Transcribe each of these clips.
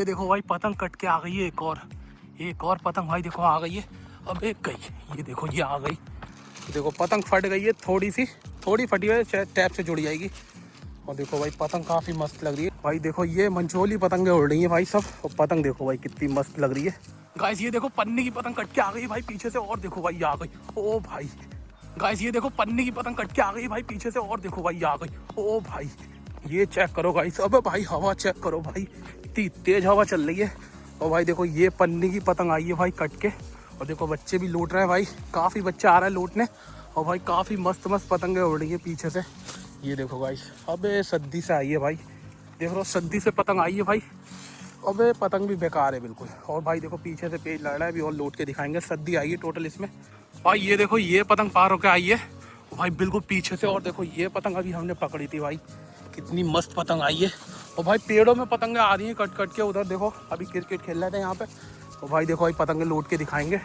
ये देखो भाई पतंग कट के आ गई है एक और पतंग भाई देखो आ गई है। अब एक गई, ये देखो ये आ गई। देखो पतंग फट गई है, थोड़ी फटी हुई है, टैप से जुड़ जाएगी। और देखो भाई पतंग काफ़ी मस्त लग रही है भाई। देखो ये मंचोली पतंगें उड़ रही हैं भाई सब। और पतंग देखो भाई कितनी मस्त लग रही है गाइस। ये देखो पन्नी की पतंग कट के आ गई भाई पीछे से, और देखो भाई आ गई। ओ भाई गाइस ये देखो पन्नी की पतंग कट के आ गई भाई पीछे से, और देखो भाई आ गई। ओ भाई ये चेक करो गाइस। अबे भाई हवा चेक करो भाई, इतनी तेज हवा चल रही है। और भाई देखो ये पन्नी की पतंग आई है भाई कट के। और देखो बच्चे भी लूट रहे हैं भाई, काफ़ी बच्चे आ रहे हैं लूटने। और भाई काफ़ी मस्त मस्त पतंगें उड़ रही है पीछे से। ये देखो गाइस, अबे सद्दी से आई है भाई, देख लो सद्दी से पतंग आई है भाई। अबे पतंग भी बेकार है बिल्कुल। और भाई देखो पीछे से पेज लड़ रहा है, अभी और लौट के दिखाएंगे। सद्दी आई है टोटल इसमें भाई। ये देखो ये पतंग पार होकर आई है भाई बिल्कुल पीछे से। और देखो ये पतंग अभी हमने पकड़ी थी भाई, कितनी मस्त पतंग आई है। और भाई पेड़ों में पतंगें आ रही हैं कट कट के। उधर देखो अभी क्रिकेट खेल रहे थे यहाँ पे। और भाई देखो भाई पतंगें लूट के दिखाएंगे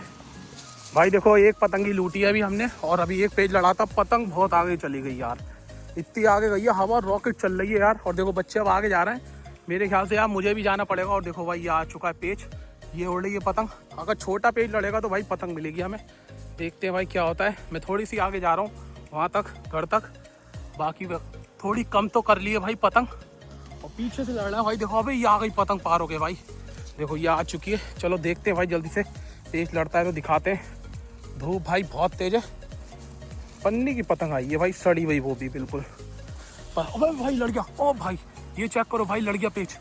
भाई। देखो एक पतंग ही लूटी है अभी हमने, और अभी एक पेज लड़ा था। पतंग बहुत आगे चली गई यार, इतनी आगे गई है, हवा रॉकेट चल रही है यार। और देखो बच्चे अब आगे जा रहे हैं मेरे ख्याल से यार, मुझे भी जाना पड़ेगा। और देखो भाई ये आ चुका है पेज, ये उड़ रही है पतंग। अगर छोटा पेज लड़ेगा तो भाई पतंग मिलेगी हमें। देखते हैं भाई क्या होता है। मैं थोड़ी सी आगे जा रहा हूँ वहाँ तक, घर तक। बाकी थोड़ी कम तो कर लिए भाई पतंग। और पीछे से लड़ रहा है भाई, देखो अभी ये आ गई पतंग पार हो गए भाई। देखो ये आ चुकी है। चलो देखते हैं भाई जल्दी से, तेज लड़ता है तो दिखाते हैं। धूप भाई बहुत तेज है। पन्नी की पतंग आई है भाई, सड़ी हुई वो भी बिल्कुल। अबे भाई लड़ गया। ओ भाई ये चेक करो भाई, लड़ गया पेज।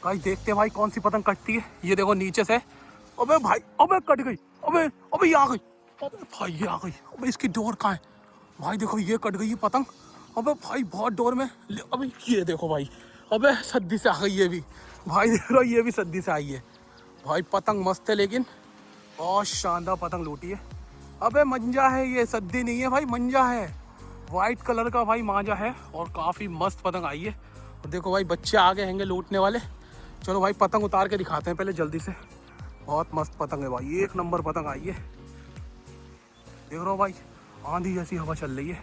भाई देखते हैं भाई कौन सी पतंग कटती है। ये देखो नीचे से। अबे भाई अबे कट गई। अबे अबे ये आ गई। अबे भाई ये आ गई। अबे इसकी डोर कहाँ है भाई? देखो ये कट गई है पतंग। अबे भाई बहुत डोर में। अबे ये देखो भाई, अबे सद्दी से आ गई ये भी भाई। देख लो ये भी सद्दी से आई है भाई। पतंग मस्त है लेकिन बहुत शानदार पतंग लूटी है। अबे मंजा है ये, सद्दी नहीं है भाई, मंजा है। वाइट कलर का भाई मांजा है, और काफ़ी मस्त पतंग आई है। और देखो भाई बच्चे आगे हैंगे लूटने वाले। चलो भाई पतंग उतार के दिखाते हैं पहले जल्दी से। बहुत मस्त पतंग है भाई, एक नंबर पतंग आई है। देख रहे हो भाई आंधी जैसी हवा चल रही है।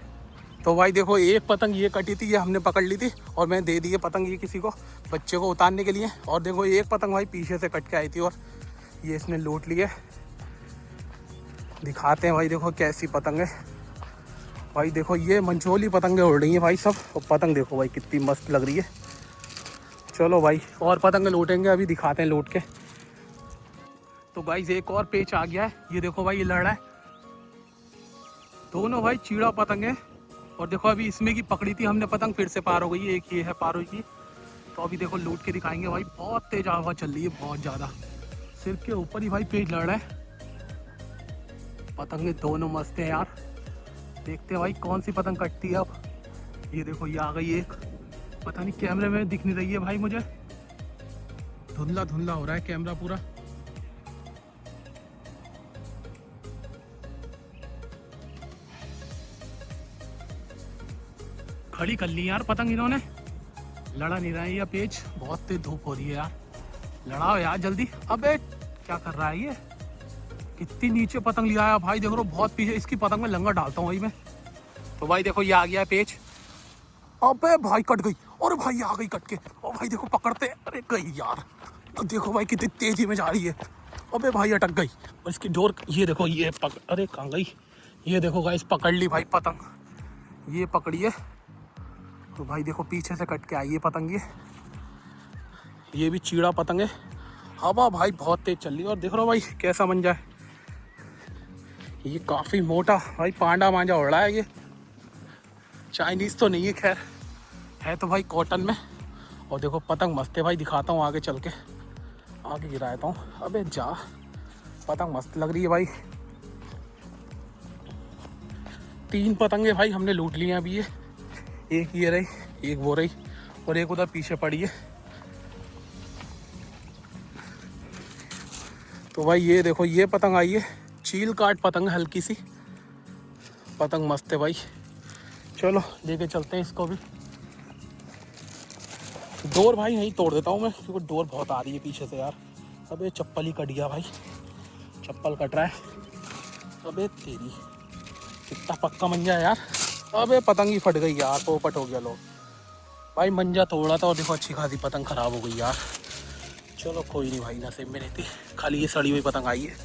तो भाई देखो एक पतंग ये कटी थी, ये हमने पकड़ ली थी और मैं दे दी है पतंग ये किसी को, बच्चे को उतारने के लिए। और देखो एक पतंग भाई पीछे से कट के आई थी और ये इसने लूट ली है। दिखाते हैं भाई देखो कैसी पतंग है भाई। देखो ये मंचोली पतंगें उड़ रही हैं भाई सब। और पतंग देखो भाई कितनी मस्त लग रही है। चलो भाई और पतंगें लूटेंगे, अभी दिखाते हैं लूट के। तो गाइस एक और पेच आ गया है। ये देखो भाई ये लड़ रहा है, दोनों भाई चीड़ा पतंग है। और देखो अभी इसमें की पकड़ी थी हमने पतंग, फिर से पार हो गई है। एक ये है पार हुई थी। तो अभी देखो लूट के दिखाएंगे भाई। बहुत तेज हवा चल रही है, बहुत ज़्यादा। सिर के ऊपर ही भाई पेच लड़ रहा है। पतंगे दोनों मस्त हैं यार। देखते हैं भाई कौन सी पतंग कटती है अब। ये देखो ये आ गई एक, पता नहीं कैमरे में दिख नहीं रही है भाई मुझे, धुंधला धुंधला हो रहा है कैमरा पूरा। खड़ी कर ली यार पतंग इन्होंने, लड़ा नहीं रहा है ये पेच। बहुत तेज धूप हो रही है यार, लड़ाओ यार जल्दी। अबे क्या कर रहा है ये, कितनी नीचे पतंग लिया है भाई। देखो बहुत पीछे, इसकी पतंग में लंगा डालता हूँ भाई मैं। तो भाई देखो ये आ गया है पेच। अबे भाई कट गई, और भाई आ गई कट के। और भाई देखो पकड़ते, अरे गई यार। अब देखो भाई कितनी तेजी में जा रही है। अबे भाई अटक गई और इसकी डोर, ये देखो ये अरे कहाँ गई। ये देखो गाइस पकड़ ली भाई पतंग, ये पकड़ी है। तो भाई देखो पीछे से कट के आई है पतंग ये भी चीड़ा पतंग है। हवा भाई बहुत तेज चल रही है। और देख रहा भाई कैसा मंजा है, ये काफ़ी मोटा भाई पांडा मांझा उड़ रहा है। ये चाइनीज़ तो नहीं है खैर, है तो भाई कॉटन में। और देखो पतंग मस्त है भाई, दिखाता हूँ आगे चल के, आगे गिरा देता हूँ। अबे जा, पतंग मस्त लग रही है भाई। 3 पतंगे भाई हमने लूट ली हैं अभी। ये एक ये रही, एक वो रही, और एक उधर पीछे पड़ी है। तो भाई ये देखो ये पतंग आई है, चील काट पतंग, हल्की सी पतंग मस्त है भाई। चलो लेके चलते हैं इसको भी। डोर भाई नहीं तोड़ देता हूँ मैं, क्योंकि डोर बहुत आ रही है पीछे से यार। अबे चप्पल ही कट गया भाई, चप्पल कट रहा है। अबे तेरी, कितना पक्का मंजा है यार। अबे पतंग ही फट गई यार, पोपट हो गया लोग भाई। मंजा तोड़ा था और देखो अच्छी खासी पतंग खराब हो गई यार। चलो कोई नहीं भाई, नसीब में नहीं थी, खाली ये सड़ी हुई पतंग आई है।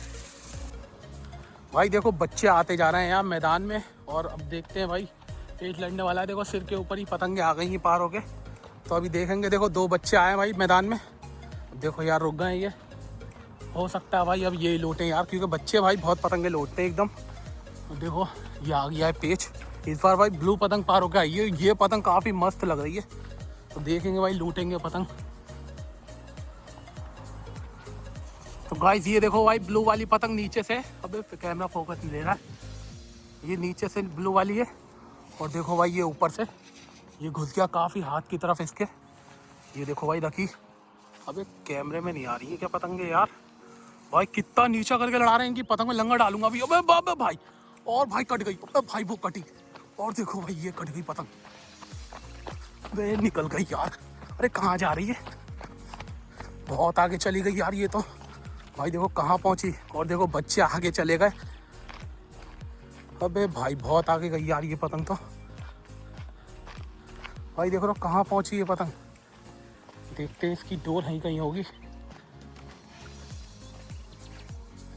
भाई देखो बच्चे आते जा रहे हैं यहाँ मैदान में, और अब देखते हैं भाई पेच लड़ने वाला है। देखो सिर के ऊपर ही पतंगे आ गई हैं पार होके, तो अभी देखेंगे। देखो 2 बच्चे आए हैं भाई मैदान में। देखो यार रुक गए ये, हो सकता है भाई अब ये लूटें यार, क्योंकि बच्चे भाई बहुत पतंगे लूटते हैं एकदम। तो देखो ये आ गया है पेच, इस बार भाई ब्लू पतंग पार होकर आई है। ये पतंग काफ़ी मस्त लग रही है, तो देखेंगे भाई लूटेंगे पतंग। तो गाइस ये देखो भाई ब्लू वाली पतंग नीचे से, अबे कैमरा फोकस नहीं ले रहा है, ये नीचे से ब्लू वाली है। और देखो भाई ये ऊपर से ये घुस गया काफ़ी हाथ की तरफ इसके। ये देखो भाई रखी, अबे कैमरे में नहीं आ रही है क्या पतंगे यार। भाई कितना नीचा करके लड़ा रहे हैं, इनकी पतंग में लंगा डालूंगा अभी। अबे बाबा भाई, और भाई कट गई, अबे भाई वो कटी। और देखो भाई ये कट गई पतंग, अबे निकल गई यार। अरे कहाँ जा रही है, बहुत आगे चली गई यार ये तो। भाई देखो कहाँ पहुंची, और देखो बच्चे आगे चले गए। अबे भाई बहुत आगे गई यार ये पतंग तो। भाई देखो कहाँ पहुंची ये पतंग, देखते हैं इसकी डोर कहीं कहीं होगी।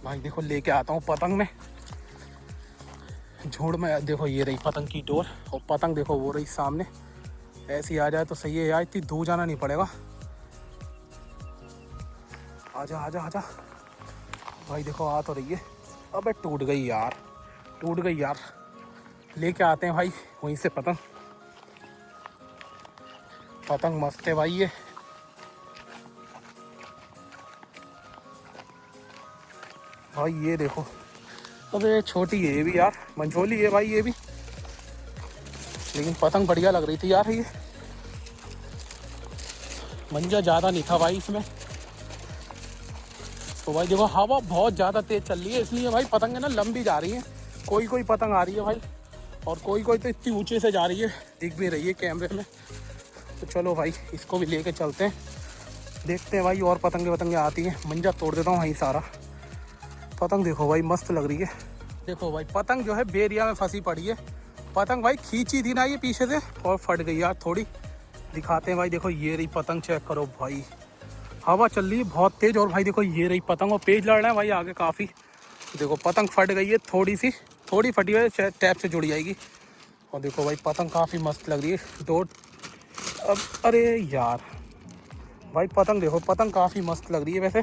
भाई देखो लेके आता हूँ पतंग में झुंड में। देखो ये रही पतंग की डोर, और पतंग देखो वो रही सामने। ऐसी आ जाए तो सही है यार, इतनी दूर जाना नहीं पड़ेगा। आजा आजा आजा। भाई देखो आ तो रही है, अबे टूट गई यार, टूट गई यार। लेके आते हैं भाई वहीं से पतंग। पतंग मस्त है भाई ये। भाई ये देखो, अबे छोटी है ये भी यार, मंझोली है भाई ये भी, लेकिन पतंग बढ़िया लग रही थी यार। ये मंजा ज़्यादा नहीं था भाई इसमें। तो भाई देखो हवा बहुत ज़्यादा तेज़ चल रही है, इसलिए भाई पतंगें ना लंबी जा रही हैं। कोई कोई पतंग आ रही है भाई, और कोई कोई तो इतनी ऊंचे से जा रही है, दिख भी रही है कैमरे में। तो चलो भाई इसको भी लेके चलते हैं, देखते हैं भाई और पतंगे आती हैं। मंजा तोड़ देता हूँ वहीं सारा। पतंग देखो भाई मस्त लग रही है। देखो भाई पतंग जो है बेरिया में फंसी पड़ी है। पतंग भाई खींची थी ना ये पीछे से, और फट गई यार थोड़ी। दिखाते हैं भाई, देखो ये रही पतंग, चेक करो भाई। हवा चल रही है बहुत तेज़, और भाई देखो ये रही पतंग, और पेज लड़ रहे हैं भाई आगे काफ़ी। देखो पतंग फट गई है थोड़ी सी, थोड़ी फटी हुई है, टैप से जुड़ी जाएगी। और देखो भाई पतंग काफ़ी मस्त लग रही है। दो अब अरे यार भाई पतंग देखो, पतंग काफ़ी मस्त लग रही है। वैसे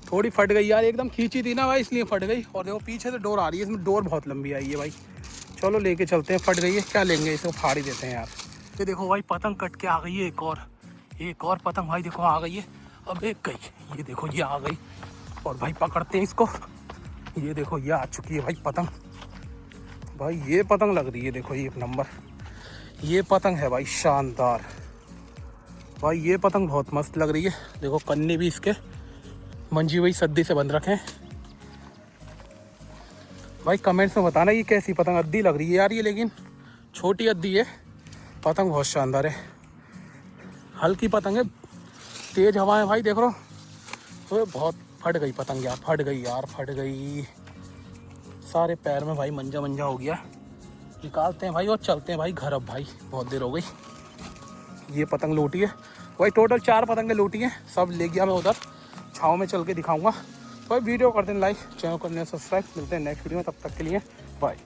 थोड़ी फट गई यार, एकदम खींची थी ना भाई इसलिए फट गई। और देखो पीछे से डोर आ रही है, इसमें डोर बहुत लंबी आई है भाई। चलो लेके चलते हैं, फट गई है क्या लेंगे, इसको फाड़ ही देते हैं यार। ये देखो भाई पतंग कट के आ गई है एक और पतंग भाई देखो आ गई है। अब एक गई, ये देखो ये आ गई, और भाई पकड़ते हैं इसको। ये देखो ये आ चुकी है भाई पतंग। भाई ये पतंग लग रही है, देखो ये एक नंबर ये पतंग है भाई, शानदार। भाई ये पतंग बहुत मस्त लग रही है। देखो कन्नी भी इसके मंजी हुई सद्दी से बंद रखे। भाई कमेंट्स में बताना ये कैसी पतंग, अद्दी लग रही है यार ये, लेकिन छोटी अद्दी है। पतंग बहुत शानदार है, हल्की पतंग है, तेज हवा है भाई देख लो। तो बहुत फट गई पतंग यार, फट गई यार, फट गई। सारे पैर में भाई मंजा मंजा हो गया। निकालते हैं भाई और चलते हैं भाई घर। अब भाई बहुत देर हो गई। ये पतंग लूटी है भाई, टोटल 4 पतंगें लूटी हैं, सब ले गया मैं उधर, छाँव में चल के दिखाऊंगा। तो भाई वीडियो कर दें लाइक, चैनल को सब्सक्राइब। मिलते हैं नेक्स्ट वीडियो में, तब तक के लिए बाय।